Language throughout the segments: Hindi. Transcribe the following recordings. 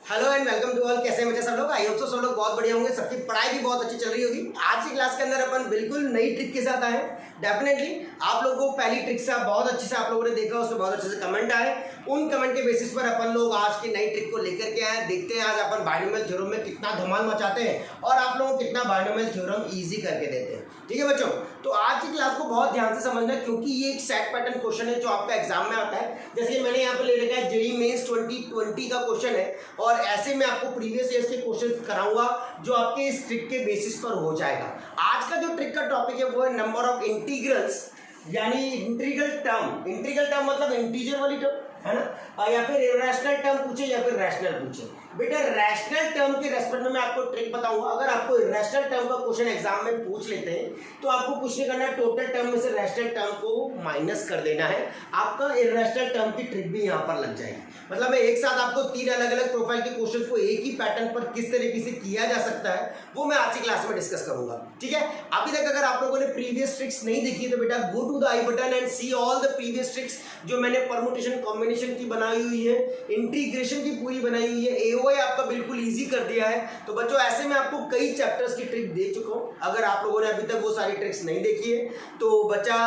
Hello and welcome to all. कैसे बच्चे सब लोग? आई होप सो सब लोग बहुत बढ़िया होंगे, सबकी पढ़ाई भी बहुत अच्छी चल रही होगी। आज की क्लास के अंदर अपन बिल्कुल नई ट्रिक के साथ आए। डेफिनेटली आप लोगों को पहली ट्रिक से बहुत अच्छे से आप लोगों ने देखा, उसमें बहुत अच्छे से कमेंट आए। उन कमेंट के बेसिस पर अपन लोग आज की नई ट्रिक को लेकर के आए। देखते हैं आज अपन बायनोमियल थ्योरम में कितना धमाल मचाते हैं और आप लोगों को कितना बायनोमियल थ्योरम ईजी करके देते हैं। ठीक है बच्चों, तो आज की क्लास को बहुत ध्यान से समझना क्योंकि ये एक सेट पैटर्न क्वेश्चन है जो आपका एग्जाम में आता है। जैसे मैंने यहाँ पे ले रखा है जेईई मेंस 2020 का क्वेश्चन है और ऐसे में आपको प्रीवियस ईयर्स के क्वेश्चन कराऊंगा जो आपके इस ट्रिक के बेसिस पर हो जाएगा। आज का जो ट्रिक का टॉपिक है वो है नंबर ऑफ इंटीग्रल्स, यानी इंटीग्रल टर्म। इंटीग्रल टर्म मतलब इंटीजर वाली टर्म है ना, या फिर इरेशनल टर्म पूछे या फिर रैशनल पूछे। बेटा रैशनल टर्म के रेस्पेक्ट में मैं आपको ट्रिक बताऊंगा। अगर आपको इरेशनल टर्म का क्वेश्चन एग्जाम में पूछ लेते हैं तो आपको कुछ नहीं करना है, टोटल टर्म में से रैशनल टर्म को माइनस कर देना है। आपका इरेशनल टर्म की ट्रिक भी यहाँ पर लग जाएगी। मतलब मैं एक साथ आपको 3 अलग अलग प्रोफाइल के क्वेश्चन को एक ही पैटर्न पर किस तरीके से किया जा सकता है वो मैं आज की क्लास में डिस्कस करूंगा। ठीक है, अभी तक अगर आप लोगों ने प्रीवियस ट्रिक्स नहीं देखी तो बेटा go to the I button and see all the previous tricks जो मैंने परमुटेशन कॉम्बिनेशन की बनाई हुई है, इंटीग्रेशन की पूरी बनाई हुई है, एओआई आपका बिल्कुल इजी कर दिया है। तो बच्चों ऐसे में आपको कई चैप्टर्स की ट्रिक दे चुका हूं। अगर आप लोगों ने अभी तक वो सारी ट्रिक्स नहीं देखी है तो बच्चा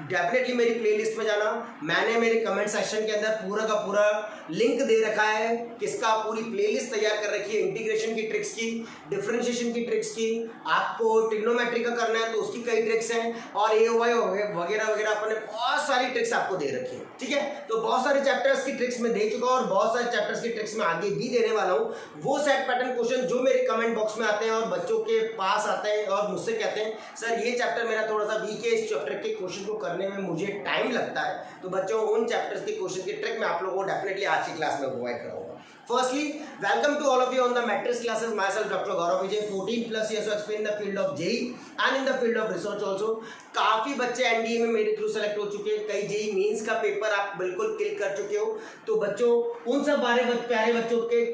डेफिनेटली मेरी प्लेलिस्ट में जाना। मैंने मेरे कमेंट सेक्शन के अंदर पूरा का पूरा लिंक दे रखा है, किसका पूरी प्लेलिस्ट तैयार कर रखी है। इंटीग्रेशन की ट्रिक्स की, डिफरेंशिएशन की ट्रिक्स की, आपको ट्रिग्नोमेट्री का करना है तो उसकी कई ट्रिक्स हैं और एओआई वगैरह वगैरह अपने बहुत सारी ट्रिक्स आपको दे रखी है। ठीक है, तो बहुत सारे चैप्टर्स की ट्रिक्स में दे चुका हूं और बहुत सारे चैप्टर्स की ट्रिक्स में आगे भी देने वाला हूं। वो सेट पैटर्न क्वेश्चन जो मेरे कमेंट बॉक्स में आते हैं और बच्चों के पास आते हैं और मुझसे कहते हैं सर ये चैप्टर मेरा थोड़ा सा वीक है, इस चैप्टर के क्वेश्चन को करने में मुझे टाइम लगता है, तो बच्चों उन चैप्टर्स के क्वेश्चन की ट्रिक मैं आप लोगों को डेफिनेटली आज की क्लास में प्रोवाइड कराऊंगा। Firstly, welcome to all of you on the matrix classes. Myself, Dr. Gaurav Vijay, 14+ years of experience in the field of JEE and in the field of research also. काफी बच्चे एनडीए में मेरे थ्रू सेलेक्ट हो चुके हैं, कई जेईई मेंस का पेपर आप बिल्कुल क्लिक कर चुके हो। तो बच्चों उन सब प्यारे बच्चों के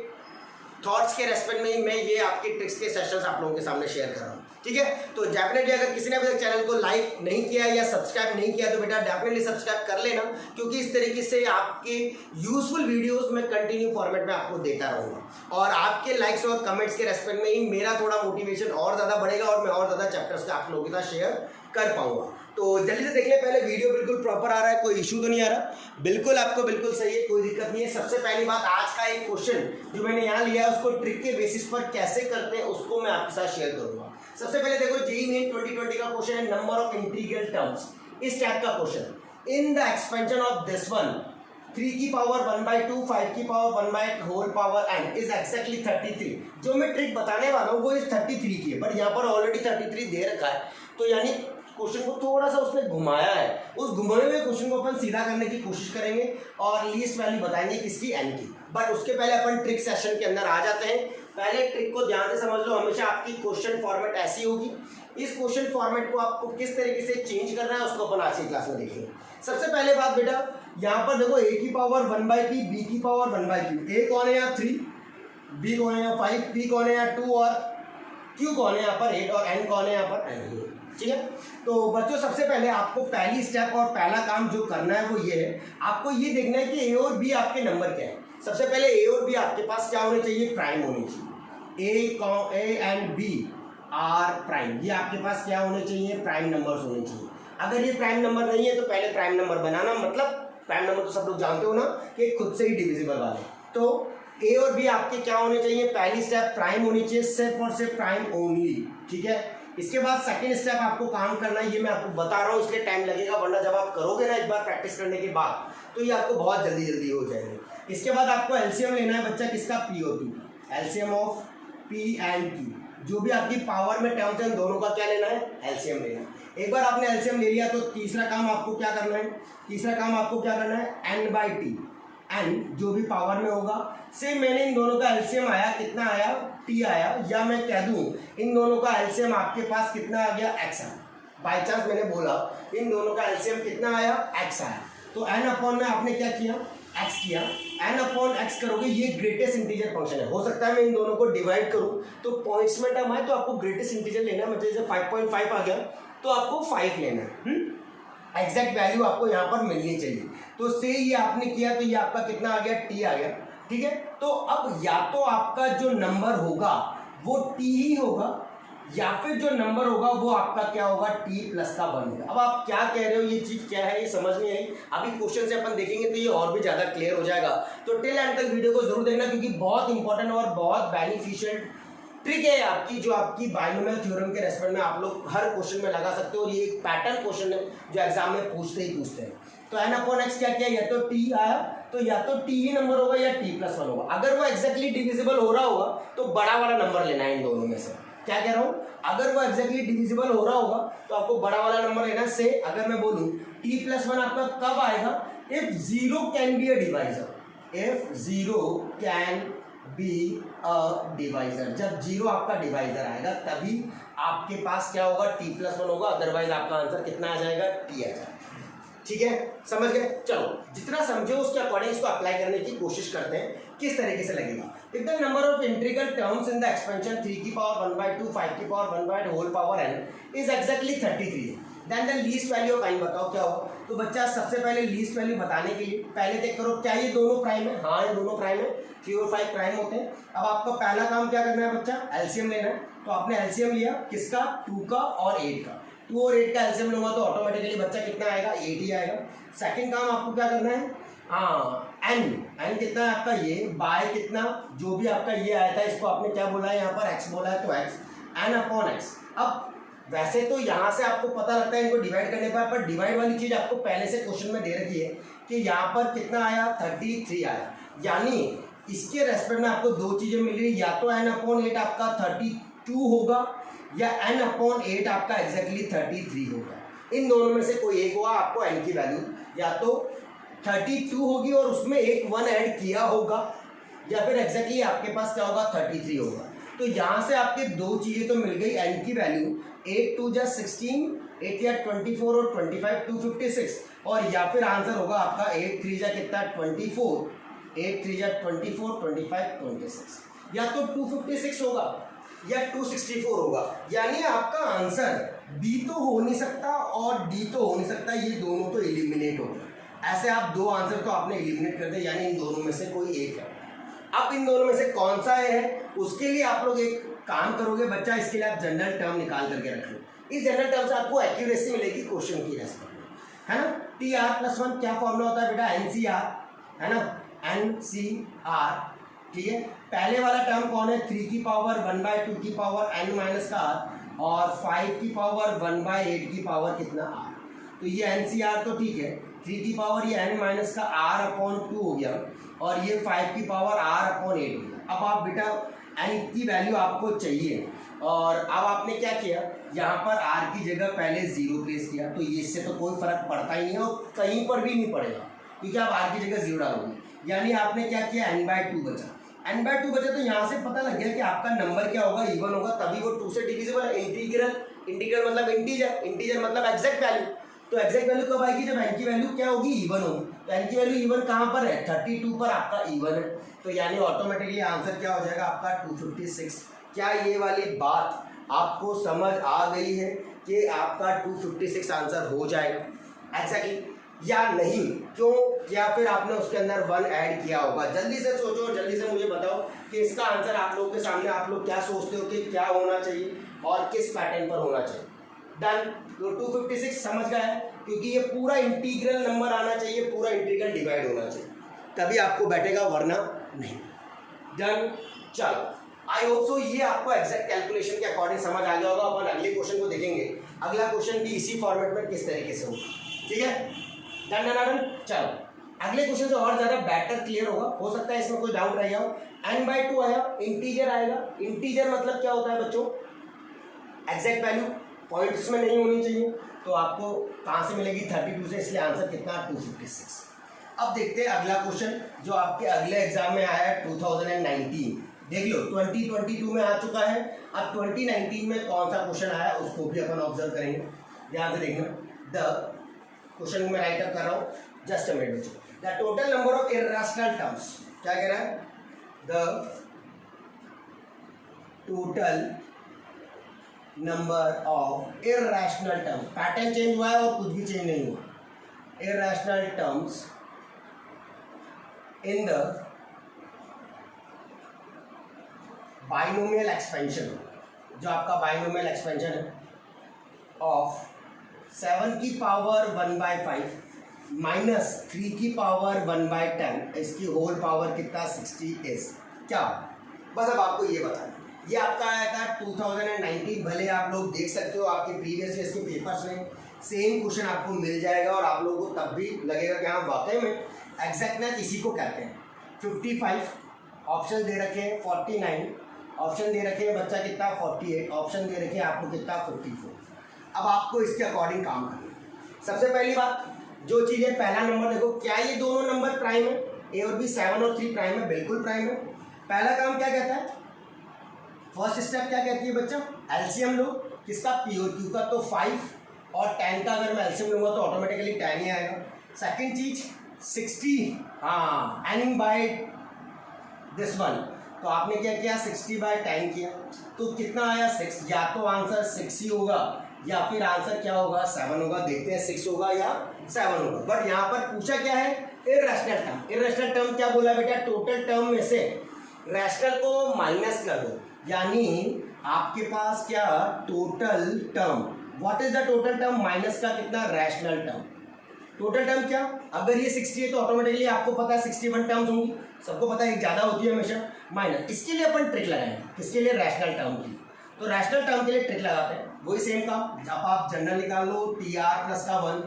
थॉट्स के रेस्पेक्ट में ही मैं ये आपके ट्रिक्स के सेशंस आप लोगों के सामने शेयर कर रहा हूँ। ठीक है, तो डेफिनेटली अगर किसी ने अभी तक चैनल को लाइक नहीं किया या सब्सक्राइब नहीं किया तो बेटा डेफिनेटली सब्सक्राइब कर लेना, क्योंकि इस तरीके से आपके यूजफुल वीडियोस में कंटिन्यू फॉर्मेट में आपको देता रहूँगा और आपके लाइक्स और कमेंट्स के रेस्पेक्ट में ही मेरा थोड़ा मोटिवेशन और ज़्यादा बढ़ेगा और मैं और ज़्यादा चैप्टर्स आप लोगों के साथ शेयर कर पाऊंगा। तो जल्दी से देख ले, पहले वीडियो बिल्कुल प्रॉपर आ रहा है, कोई इशू तो नहीं आ रहा? बिल्कुल आपको बिल्कुल सही है, कोई दिक्कत नहीं है। सबसे पहली बात, आज का एक क्वेश्चन जो मैंने यहाँ लिया है उसको ट्रिक के बेसिस पर कैसे करते हैं उसको मैं आपके साथ शेयर करूंगा। सबसे पहले देखो जेईई मेन 2020 का क्वेश्चन है नंबर ऑफ इंटीग्रल टर्म्स। इस टाइप का question, in the expansion of this one 3 की पावर 1/2, 5 की पावर 1/n इज एक्जैक्टली 33। जो मैं ट्रिक बताने वाला हूँ वो इस 33 की है, बट यहाँ पर ऑलरेडी 33 दे रखा है, तो यानी क्वेश्चन को थोड़ा सा उसने घुमाया है। उस घुमाए हुए क्वेश्चन को अपन सीधा करने की कोशिश करेंगे और लीस्ट वैल्यू बताएंगे किसकी, n की। बट उसके पहले अपन ट्रिक सेशन के अंदर आ जाते हैं। पहले ट्रिक को ध्यान से समझ लो, हमेशा आपकी क्वेश्चन फॉर्मेट ऐसी होगी। इस क्वेश्चन फॉर्मेट को आपको किस तरीके से चेंज करना है उसको अपन आज की क्लास में देखेंगे। सबसे पहले बात बेटा, यहाँ पर देखो a की पावर 1/p, b की पावर 1/q। a कौन है यहाँ 3, b कौन है यहाँ 5, p कौन है यहाँ 2 और q कौन है यहाँ पर 8 और n कौन है यहाँ पर n। ठीक है, तो बच्चों सबसे पहले आपको पहली स्टेप और पहला काम जो करना है वो ये है, आपको ये देखना है कि ए और बी आपके नंबर क्या है। सबसे पहले ए और बी आपके पास क्या होने चाहिए, प्राइम होने चाहिए। A and B are prime, ये आपके पास क्या होने चाहिए, प्राइम नंबर्स होने चाहिए। अगर ये प्राइम नंबर नहीं है तो पहले प्राइम नंबर बनाना, मतलब प्राइम नंबर तो सब लोग जानते हो ना कि खुद से ही डिविजिबल वाले। तो ए और बी आपके क्या होने चाहिए, पहली स्टेप प्राइम होनी चाहिए, सिर्फ और सिर्फ प्राइम ओनली। ठीक है, इसके बाद सेकंड स्टेप आपको काम करना है, ये मैं आपको बता रहा हूँ इसलिए टाइम लगेगा, वरना जब आप करोगे ना एक बार प्रैक्टिस करने के बाद तो ये आपको बहुत जल्दी हो जाएंगे। इसके बाद आपको एलसीएम लेना है बच्चा, किसका, पी और Q, LCM of P and Q. जो भी आपकी पावर में टर्म्स हैं दोनों का क्या लेना है, एलसीएम लेना है। एक बार आपने एलसीएम ले लिया तो तीसरा काम आपको क्या करना है, n/t, n जो भी पावर में होगा। से मैंने इन दोनों का एलसीएम आया, कितना आया, t आया, या मैं कह दूं इन दोनों का एलसीएम आपके पास कितना आ गया, x आया। बाई चांस मैंने बोला इन दोनों का एलसीएम कितना आया, x आया, तो n/, में आपने क्या किया, x किया। n/x करोगे, ये ग्रेटेस्ट इंटीजर फंक्शन है। हो सकता है मैं इन दोनों को डिवाइड करूं तो पॉइंट्स में टर्म आए तो आपको ग्रेटेस्ट इंटीजर लेना है, मतलब जैसे 5.5 आ गया तो आपको 5 लेना है। एग्जैक्ट वैल्यू आपको यहाँ पर मिलनी चाहिए। तो से ये आपने किया तो ये आपका कितना आ गया, t आ गया। ठीक है। तो अब या तो आपका जो नंबर होगा वो टी ही होगा, या फिर जो नंबर होगा वो आपका क्या होगा, टी प्लस का 1 होगा। अब आप क्या कह रहे हो, ये चीज क्या है, ये समझ नहीं आई। अभी क्वेश्चन से अपन देखेंगे तो ये और भी ज्यादा क्लियर हो जाएगा। तो टिल एंड तक वीडियो को जरूर देखना, क्योंकि बहुत इंपॉर्टेंट और बहुत बेनिफिशियल ट्रिक है आपकी, जो आपकी बायनोमियल थ्योरम के रेस्पेक्ट में आप लोग हर क्वेश्चन में लगा सकते हो। और ये एक पैटर्न क्वेश्चन है जो एग्जाम में पूछते ही पूछते हैं। तो एन अपॉन एक्स क्या किया, या तो टी आया तो या तो टी ही नंबर होगा या टी प्लस 1 होगा। अगर वो एक्जैक्टली डिविजिबल हो रहा होगा तो बड़ा वाला नंबर लेना है इन दोनों में से। क्या कह रहा हूं, अगर वो एक्जैक्टली डिविजिबल हो रहा होगा तो आपको बड़ा वाला नंबर लेना से। अगर मैं बोलूं टी प्लस 1 आपका कब आएगा, if zero can be a divisor, if zero can be a divisor, जब जीरो आपका डिवाइजर आएगा तभी आपके पास क्या होगा, टी प्लस 1 होगा। अदरवाइज आपका आंसर कितना आ जाएगा, टी आ जाएगा। ठीक है, समझ गए। चलो जितना समझो उसके अकॉर्डिंग इसको अप्लाई करने की कोशिश करते हैं, किस तरीके से लगेगा। If the number of integral terms in the expansion 3 की पावर 1/2 5 की power 1 whole power n is exactly 33, then the least value of n बताओ क्या हो। तो बच्चा सबसे पहले लीस्ट वैल्यू बताने के लिए पहले चेक करो क्या ये दोनों प्राइम है। हाँ ये दोनों प्राइम है, 3 और 5 प्राइम होते हैं। अब आपको पहला काम क्या करना है बच्चा, एलसीएम लेना है। तो आपने एलसीएम लिया किसका, 2 का और 8 का। 2 और 8 का एलसीएम लूंगा तो ऑटोमेटिकली बच्चा कितना आएगा, 8 ही आएगा। सेकंड काम आपको क्या करना है, एन कितना है आपका, ये बाय कितना, जो भी आपका ये आया था इसको आपने क्या बोला है, यहाँ पर एक्स बोला है तो एक्स, एन अपॉन एक्स। अब वैसे तो यहाँ से आपको पता लगता है इनको डिवाइड करने पर डिवाइड वाली चीज आपको पहले से क्वेश्चन में दे रखी है कि यहाँ पर कितना आया, 33 आया। यानी इसके रेस्पेक्ट में आपको दो चीजें मिल रही है, या तो एन अपॉन 8 आपका 32 होगा या एन अपॉन 8 आपका एग्जैक्टली 33 होगा। इन दोनों में से कोई एक हुआ, आपको एन की वैल्यू या तो 32 होगी और उसमें एक 1 ऐड किया होगा, या फिर एग्जैक्टली आपके पास क्या होगा, 33 होगा। तो यहाँ से आपके दो चीजें तो मिल गई, एन की वैल्यू 8 2 जा 16, 8 या 24 और 25 256, और या फिर आंसर होगा आपका 8 3 जा कितना 24, 8 3 जा 24 25 26, या तो 256 होगा या 264 होगा। यानी आपका आंसर बी तो हो नहीं सकता और डी तो हो नहीं सकता, ये दोनों तो एलिमिनेट हो गए। ऐसे आप दो आंसर तो आपने एलिमिनेट कर दिया, यानी इन दोनों में से कोई एक है। अब इन दोनों में से कौन सा है उसके लिए आप लोग एक काम करोगे बच्चा, इसके लिए आप जनरल टर्म निकाल करके रख लो। इस जनरल टर्म से आपको एक्यूरेसी मिलेगी क्वेश्चन की रेस्पेक्ट में, है ना। टी आर प्लस 1 क्या फॉर्मूला होता है बेटा, एनसीआर, है ना, एनसीआर। ठीक है, पहले वाला टर्म कौन है, 3 की पावर 1/2 की पावर n माइनस का r और 5 की पावर 1/8 की पावर कितना r। तो ये एनसीआर तो ठीक है, 3 की पावर ये n माइनस का r अपॉन 2 हो गया और ये 5 की पावर r अपॉन 8 हो गया। अब आप बेटा n की वैल्यू आपको चाहिए और अब आपने क्या किया, यहाँ पर r की जगह पहले 0 प्लेस किया, तो ये इससे तो कोई फर्क पड़ता ही नहीं है और कहीं पर भी नहीं पड़ेगा क्योंकि आप r की जगह 0 डालोगे। यानी आपने क्या किया, n/2 बचा, n/2 बचा। तो यहाँ से पता लग गया कि आपका नंबर क्या होगा, इवन होगा, तभी वो 2 से डिविजिबल है। इंटीग्रल मतलब इंटीजर मतलब एग्जैक्ट वैल्यू। तो एग्जैक्ट वैल्यू कब आएगी, जब n की वैल्यू क्या होगी, इवन होगी। तो n की वैल्यू इवन कहाँ पर है, 32 पर आपका इवन है। तो यानी ऑटोमेटिकली आंसर क्या हो जाएगा आपका 256। क्या ये वाली बात आपको समझ आ गई है कि आपका 256 आंसर हो जाएगा एग्जैक्टली या नहीं, क्यों, या फिर आपने उसके अंदर 1 ऐड किया होगा। जल्दी से सोचो और जल्दी से मुझे बताओ कि इसका आंसर आप लोगों के सामने, आप लोग क्या सोचते हो कि क्या होना चाहिए और किस पैटर्न पर होना चाहिए। डन, तो 256 समझ गया है, क्योंकि ये पूरा इंटीग्रल नंबर आना चाहिए, पूरा इंटीग्रल डिवाइड होना चाहिए, तभी आपको बैठेगा, वरना नहीं। डन, चलो आई होप सो ये आपको एग्जैक्ट कैलकुलेशन के अकॉर्डिंग समझ आ गया होगा। अपन अगले क्वेश्चन को देखेंगे, अगला क्वेश्चन भी इसी फॉर्मेट में किस तरीके से होगा, ठीक है। डन। चलो अगले क्वेश्चन से और ज्यादा बेटर क्लियर होगा, हो सकता है इसमें कोई डाउट रह जाओ। n/2 आया, इंटीजर आएगा। इंटीजर मतलब क्या होता है बच्चों, एग्जैक्ट वैल्यू, पॉइंट्स में नहीं होनी चाहिए। तो आपको कहाँ से मिलेगी, 32 से, इसलिए आंसर कितना, 256। अब देखते हैं अगला क्वेश्चन जो आपके अगले एग्जाम में आया है 2019। देख लो 2022 में आ चुका है, अब 2019 में कौन सा क्वेश्चन आया उसको भी अपन ऑब्जर्व करेंगे, ध्यान से देखना। द क्वेश्चन में राइट अप कर रहा हूँ, जस्ट अ मिनट बच्चों। The total number of irrational terms, क्या कह रहा है, the total number of irrational terms, pattern change हुआ है और कुछ भी चेंज नहीं हुआ। Irrational terms in the binomial expansion, जो आपका बाइनोमियल एक्सपेंशन है ऑफ 7 की पावर 1/5 माइनस 3 की पावर 1/10, इसकी होल पावर कितना 60 इज क्या। बस अब आपको ये बताना, ये आपका आया था 2019, भले आप लोग देख सकते हो आपके प्रीवियस ईयर्स के पेपर्स में सेम क्वेश्चन आपको मिल जाएगा और आप लोगों को तब भी लगेगा कि हाँ वाकई में एग्जैक्टनेस इसी को कहते हैं। 55 ऑप्शन दे रखे हैं, 49 ऑप्शन दे रखे हैं, बच्चा कितना 48 ऑप्शन दे रखे हैं, आपको कितना 54। अब आपको इसके अकॉर्डिंग काम करना है। सबसे पहली बात जो चीज़ है, पहला नंबर देखो, क्या ये दोनों नंबर प्राइम है? ए और बी 7 और 3 प्राइम है, बिल्कुल प्राइम है। पहला काम क्या कहता है, फर्स्ट स्टेप क्या कहती है बच्चा, एलसीएम लो, किसका पी और क्यू का, तो 5 और 10 का अगर मैं एलसीएम लूँगा तो ऑटोमेटिकली 10 ही आएगा। सेकेंड चीज 60, हाँ एन बाय दिस वन, तो आपने क्या किया 60/10 किया, तो कितना आया 6, या तो आंसर 6 ही होगा या फिर आंसर क्या होगा 7 होगा। देखते हैं 6 होगा या 7 होगा। बट यहाँ पर पूछा क्या है, इर्रेशनल टर्म। इर्रेशनल टर्म क्या बोला बेटा, टोटल टर्म में से रैशनल को माइनस कर दो, यानी आपके पास क्या total term, what is the total term minus का कितना रैशनल टर्म। टोटल टर्म क्या, अगर ये 60 है तो ऑटोमेटिकली आपको पता है 61 टर्म्स होंगी, सबको पता है एक ज़्यादा होती है हमेशा माइनस। इसके लिए अपन ट्रिक लगाएंगे, किसके लिए, रैशनल टर्म की। तो रैशनल टर्म के लिए ट्रिक लगाते हैं, वही सेम काम। जब आप जनरल निकाल लो TR प्लस का 1,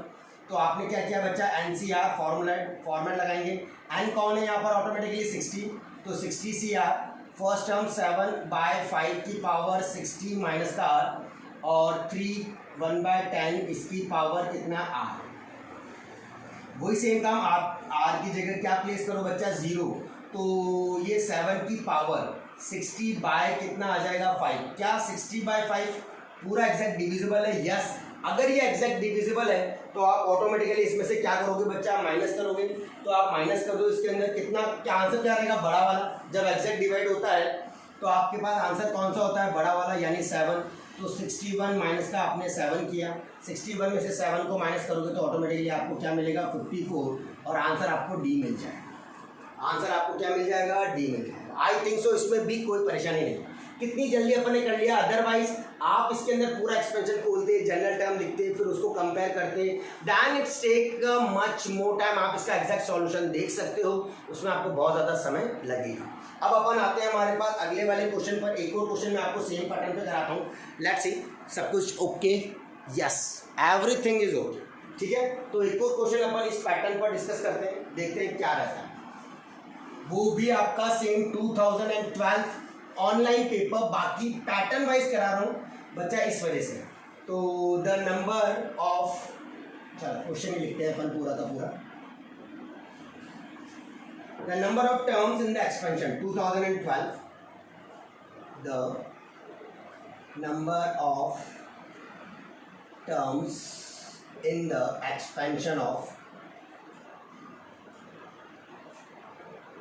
तो आपने क्या किया बच्चा, NCR फॉर्मेट लगाएंगे। एन कौन है यहाँ पर, ऑटोमेटिकली 60, तो 60 CR, फर्स्ट टर्म 7/5 की पावर 60 माइनस का R और 3 1/10 इसकी पावर कितना R। वही सेम काम आप R की जगह क्या प्लेस करो बच्चा 0, तो ये 7 की पावर 60 बाय कितना आ जाएगा 5, क्या 60/5 पूरा एग्जैक्ट डिविजिबल है, यस। अगर ये एग्जैक्ट डिविजिबल है तो आप ऑटोमेटिकली इसमें से क्या करोगे बच्चा, माइनस करोगे, तो आप माइनस कर दो इसके अंदर कितना, क्या आंसर क्या रहेगा, बड़ा वाला। जब एग्जैक्ट डिवाइड होता है तो आपके पास आंसर कौन सा होता है, बड़ा वाला, यानी 7। तो 61 माइनस का आपने 7 किया, 61 में से 7 को माइनस करोगे तो ऑटोमेटिकली आपको क्या मिलेगा 54, और आंसर आपको डी मिल जाएगा। आंसर आपको क्या मिल जाएगा, डी मिल जाएगा। आई थिंक सो इसमें भी कोई परेशानी नहीं, कितनी जल्दी अपन ने कर लिया। अदरवाइज आप इसके अंदर पूरा एक्सपेंशन खोलते, जनरल टर्म लिखते, फिर उसको कंपेयर करते, then it's take much more time. आप इसका एग्जैक्ट सॉल्यूशन देख सकते हो, उसमें आपको बहुत ज़्यादा समय लगेगा। अब अपन आते हैं हमारे पास अगले वाले क्वेश्चन पर। एक और क्वेश्चन मैं आपको सेम पैटर्न पे कराता हूँ। लेट्स सी, सब कुछ okay, yes everything is okay, ठीक है। तो एक और क्वेश्चन अपन इस पैटर्न पर डिस्कस करते हैं, देखते हैं क्या रहता है। वो भी आपका सेम 2012 ऑनलाइन पेपर, बाकी पैटर्न वाइज करा रहा हूँ बच्चा इस वजह से। तो द नंबर ऑफ, चलो क्वेश्चन ही लिखते हैं अपन पूरा का पूरा। The number of terms in the expansion 2012, the number of terms in the expansion of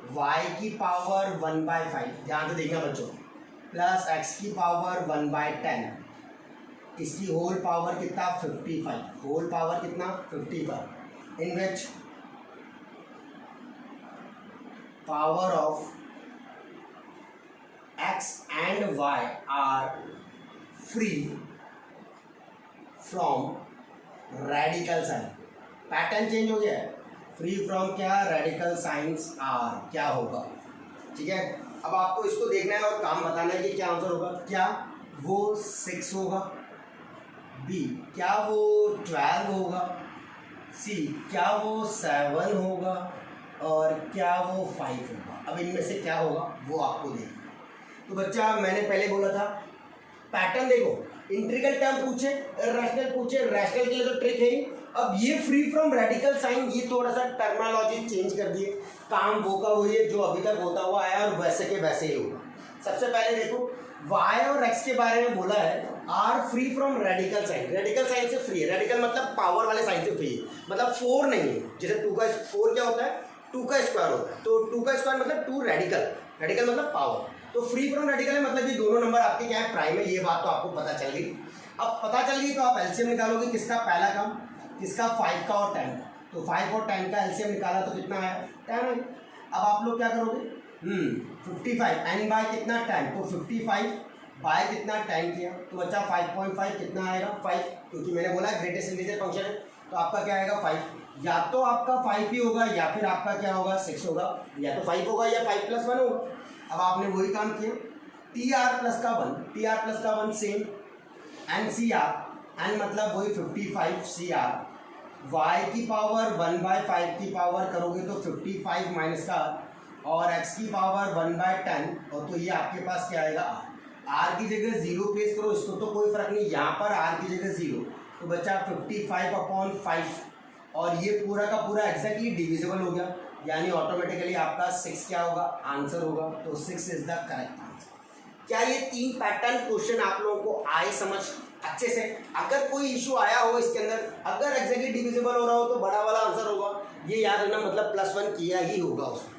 y की पावर 1/5, ध्यान से देखना बच्चों, प्लस x की पावर 1/10, इसकी होल पावर कितना 55, होल पावर कितना 55, in which power of x and y are free from radical sign. Pattern change हो गया है, फ्री फ्रॉम क्या, रेडिकल साइंस आर, क्या होगा, ठीक है। अब आपको इसको देखना है और काम बताना है कि क्या आंसर होगा। क्या वो 6 होगा, बी क्या वो 12 होगा, सी क्या वो 7 होगा, और क्या वो 5 होगा। अब इनमें से क्या होगा वो आपको देखना है। तो बच्चा मैंने पहले बोला था पैटर्न देखो, इंटीग्रल टर्म पूछे, रैशनल पूछे, रैशनल के लिए तो ट्रिक है ही। अब ये फ्री फ्रॉम रेडिकल साइन, ये थोड़ा सा टर्मिनोलॉजी चेंज कर दिए, काम वो का वही है जो अभी तक होता हुआ आया और वैसे के वैसे ही होगा। सबसे पहले देखो y और x के बारे में बोला है, are free from radical sign, radical sign से फ्री है। रेडिकल मतलब पावर वाले साइन से फ्री है, मतलब 4 नहीं है। जैसे 2 का 4 क्या होता है, 2 का स्क्वायर होता है, तो 2 का स्क्वायर मतलब 2 रेडिकल, रेडिकल मतलब पावर। तो फ्री फ्रॉम रेडिकल है मतलब ये दोनों नंबर आपके क्या है, प्राइम है। ये बात तो आपको पता चल गई। अब पता चल गई तो आप एलसीएम निकालोगे, किसका, पहला काम किसका, 5 का और 10 का। तो 5 और 10 का एलसीएम निकाला तो कितना आया 10। अब आप लोग क्या करोगे, 55 n बाय कितना 10, तो 55 बाय कितना 10 किया तो बच्चा 5.5 कितना आएगा 5, क्योंकि मैंने बोला ग्रेटेस्ट इंटीजर फंक्शन है तो आपका क्या आएगा 5, या तो आपका 5 ही होगा या फिर आपका क्या होगा 6 होगा, या तो 5 होगा या 5 + 1 होगा। अब आपने वही काम किया, TR + 1 सेम, NCR, N मतलब वही 55 CR, y की पावर 1/5 की पावर करोगे तो 55 माइनस का और x की पावर 1/10, और तो ये आपके पास क्या आएगा r की जगह 0 प्लेस करो, इसको तो कोई फर्क नहीं, यहाँ पर r की जगह 0, तो बच्चा 55/5 और ये पूरा का पूरा एग्जैक्टली डिविजिबल हो गया, यानी ऑटोमेटिकली आपका 6 क्या होगा आंसर होगा, तो 6 इज द करेक्ट आंसर। क्या ये 3 पैटर्न क्वेश्चन आप लोगों को आए समझ अच्छे से? अगर कोई इशू आया हो इसके अंदर, अगर एग्जैक्टली डिविजिबल हो रहा हो तो बड़ा वाला आंसर होगा, ये याद रखना, मतलब +1 किया ही होगा उसमें,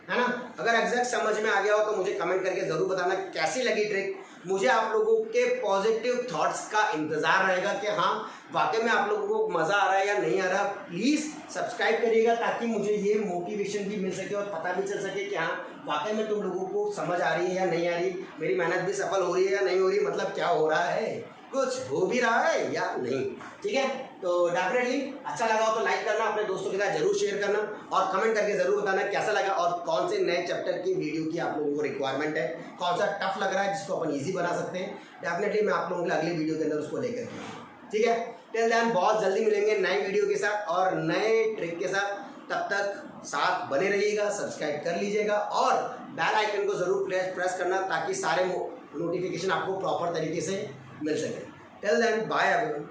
है ना। अगर एग्जैक्ट समझ में आ गया हो तो मुझे कमेंट करके ज़रूर बताना कैसी लगी ट्रिक। मुझे आप लोगों के पॉजिटिव थॉट्स का इंतज़ार रहेगा कि हाँ वाकई में आप लोगों को मज़ा आ रहा है या नहीं आ रहा। प्लीज़ सब्सक्राइब करिएगा ताकि मुझे ये मोटिवेशन भी मिल सके और पता भी चल सके कि हाँ वाकई में तुम लोगों को समझ आ रही है या नहीं आ रही, मेरी मेहनत भी सफल हो रही है या नहीं हो रही, मतलब क्या हो रहा है, कुछ हो भी रहा है या नहीं। ठीक है, तो डेफिनेटली अच्छा लगा हो तो लाइक करना, अपने दोस्तों के साथ जरूर शेयर करना और कमेंट करके ज़रूर बताना कैसा लगा और कौन से नए चैप्टर की वीडियो की आप लोगों को रिक्वायरमेंट है, कौन सा टफ लग रहा है जिसको अपन ईजी बना सकते हैं। डेफिनेटली मैं आप लोगों के अगली वीडियो के अंदर उसको लेकर के आऊँगा। ठीक है, टिल देन बहुत जल्दी मिलेंगे नए वीडियो के साथ और नए ट्रिक के साथ। तब तक साथ बने रहिएगा, सब्सक्राइब कर लीजिएगा और बेल आइकन को ज़रूर प्रेस करना ताकि सारे नोटिफिकेशन आपको प्रॉपर तरीके से मिल सके। Till then bye everyone.